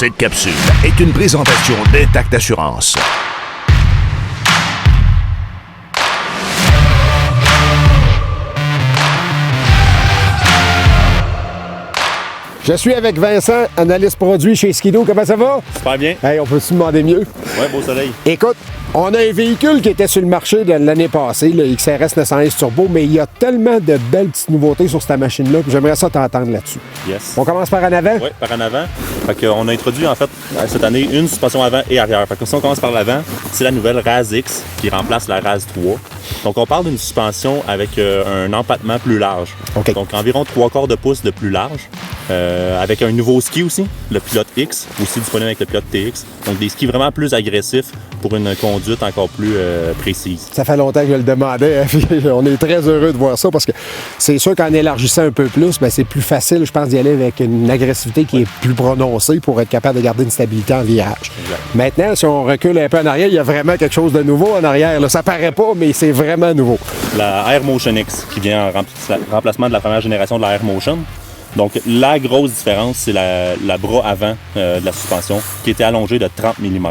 Cette capsule est une présentation d'Intact Assurance. Je suis avec Vincent, analyste produit chez Ski-Doo. Comment ça va? Super bien. Hey, on peut se demander mieux? Ouais, beau soleil. Écoute, on a un véhicule qui était sur le marché de l'année passée, le XRS 911 Turbo, mais il y a tellement de belles petites nouveautés sur cette machine-là que j'aimerais ça t'entendre là-dessus. Yes. On commence par en avant? Oui, par en avant. Fait qu'on a introduit, en fait, cette année, une suspension avant et arrière. Fait que si on commence par l'avant, c'est la nouvelle RAS-X qui remplace la RAS-3. Donc, on parle d'une suspension avec un empattement plus large. OK. Donc, environ 3/4 de pouce de plus large. Avec un nouveau ski aussi, le Pilote X, aussi disponible avec le Pilote TX. Donc, des skis vraiment plus agressifs pour une conduite encore plus précise. Ça fait longtemps que je le demandais. Hein, on est très heureux de voir ça parce que c'est sûr qu'en élargissant un peu plus, ben, c'est plus facile, je pense, d'y aller avec une agressivité qui est plus prononcée pour être capable de garder une stabilité en virage. Exact. Maintenant, si on recule un peu en arrière, il y a vraiment quelque chose de nouveau en arrière. Là. Ça paraît pas, mais c'est vraiment nouveau. La Air Motion X qui vient en remplacement de la première génération de la Air Motion. Donc, la grosse différence, c'est la bras avant de la suspension qui était allongée de 30 mm.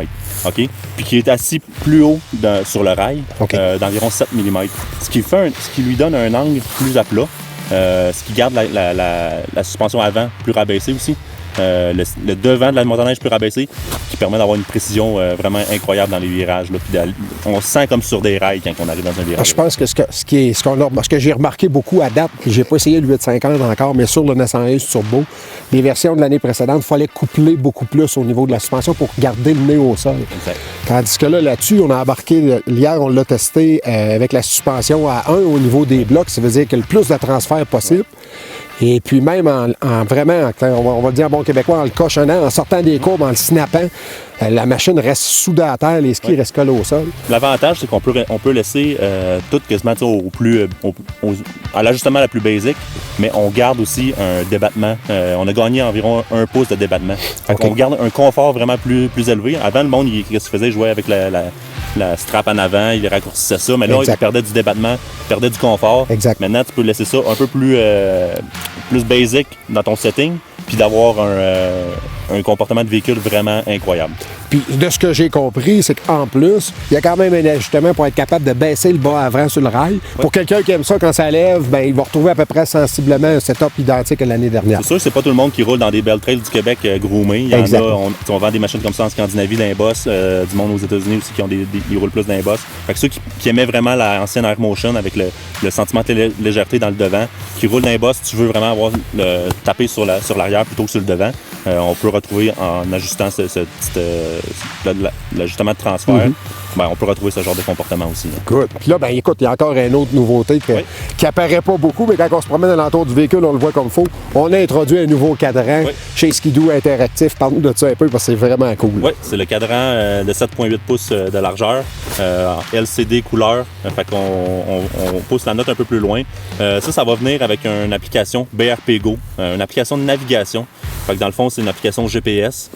OK? Puis qui est assis plus haut sur le rail, OK. d'environ 7 mm. Ce qui lui donne un angle plus à plat, ce qui garde la suspension avant plus rabaissée aussi. Le devant de la motoneige plus rabaissé qui permet d'avoir une précision vraiment incroyable dans les virages. Là, puis on se sent comme sur des rails quand on arrive dans un virage. Je pense que ce que j'ai remarqué beaucoup à date, j'ai pas essayé le 850 encore, mais sur le 911 Turbo, les versions de l'année précédente, il fallait coupler beaucoup plus au niveau de la suspension pour garder le nez au sol. Exact. Tandis que là-dessus, on a embarqué, hier, on l'a testé avec la suspension à 1 au niveau des blocs, ça veut dire qu'il y a le plus de transfert possible. Et puis même en vraiment, on va le dire en bon québécois, en le cochonnant, en sortant des courbes, en le snappant, la machine reste soudée à terre, les skis restent collés au sol. L'avantage, c'est qu'on peut laisser tout quasiment à l'ajustement la plus basique, mais on garde aussi un débattement. On a gagné environ 1 pouce de débattement. Fait qu'on garde un confort vraiment plus élevé. Avant, le monde, qu'est-ce qu'il faisait? Il jouait avec la strap en avant, il raccourcissait ça, mais là, il perdait du débattement, il perdait du confort. Exact. Maintenant, tu peux laisser ça un peu plus basic dans ton setting, puis d'avoir un comportement de véhicule vraiment incroyable. Puis de ce que j'ai compris, c'est qu'en plus, il y a quand même un ajustement pour être capable de baisser le bas avant sur le rail. Ouais. Pour quelqu'un qui aime ça, quand ça lève, ben, il va retrouver à peu près sensiblement un setup identique à l'année dernière. C'est sûr que c'est pas tout le monde qui roule dans des belles trails du Québec groomés. Il y en a, on vend des machines comme ça en Scandinavie, dans les bosses, du monde aux États-Unis aussi qui ont ils roulent plus dans les bosses. Fait que ceux qui aimaient vraiment l'ancienne Air Motion avec le sentiment de légèreté dans le devant, qui roulent dans les bosses, tu veux vraiment taper sur l'arrière plutôt que sur le devant. On peut retrouver en ajustant l'ajustement de transfert, ben, on peut retrouver ce genre de comportement aussi. Good. Puis là, ben écoute, il y a encore une autre nouveauté qui apparaît pas beaucoup, mais quand on se promène à l'entour du véhicule, on le voit comme il faut. On a introduit un nouveau cadran chez Ski-Doo interactif. Parle-nous de ça un peu parce que c'est vraiment cool. Oui, c'est le cadran de 7,8 pouces de largeur, LCD couleur. Fait qu'on pousse la note un peu plus loin. Ça va venir avec une application BRP Go, une application de navigation. Fait que dans le fond, c'est une application GPS.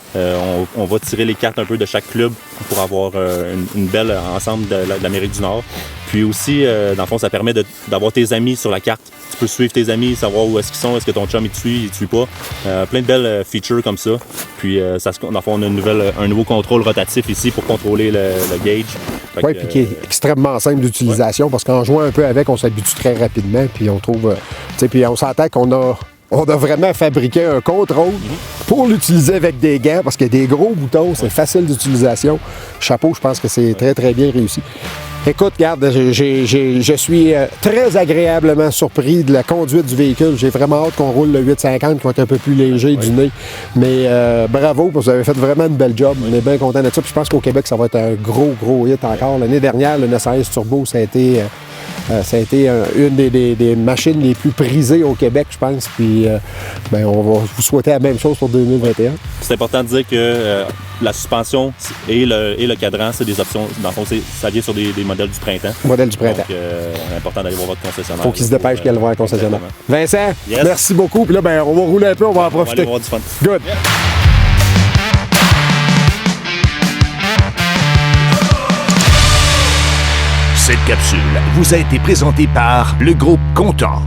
On va tirer les cartes un peu de chaque club pour avoir une belle ensemble de l'Amérique du Nord. Puis aussi, dans le fond, ça permet d'avoir tes amis sur la carte. Tu peux suivre tes amis, savoir où est-ce qu'ils sont, est-ce que ton chum il te suit pas. Plein de belles features comme ça. Puis, dans le fond, on a un nouveau contrôle rotatif ici pour contrôler le gauge. Oui, puis qui est extrêmement simple d'utilisation parce qu'en jouant un peu avec, on s'habitue très rapidement. Puis on trouve, puis on s'entend qu'on a vraiment fabriqué un contrôle pour l'utiliser avec des gants parce qu'il y a des gros boutons, c'est facile d'utilisation. Chapeau, je pense que c'est très, très bien réussi. Écoute, regarde, je suis très agréablement surpris de la conduite du véhicule. J'ai vraiment hâte qu'on roule le 850 qui va être un peu plus léger du nez. Mais bravo, parce que vous avez fait vraiment une belle job. On est bien content de ça. Puis je pense qu'au Québec, ça va être un gros hit encore. L'année dernière, le 911 Turbo, ça a été une des machines les plus prisées au Québec, je pense. Puis on va vous souhaiter la même chose pour 2021. C'est important de dire que la suspension et le cadran, c'est des options. Dans le fond, ça vient sur des modèles du printemps. Modèle du printemps. Donc, important d'aller voir votre concessionnaire. Faut qu'il se dépêche qu'elle voit un concessionnaire. Exactement. Vincent, merci beaucoup. Puis là, on va rouler un peu, on va en profiter. On va aller voir du fun. Good. Yeah. Cette capsule vous a été présentée par le groupe Content.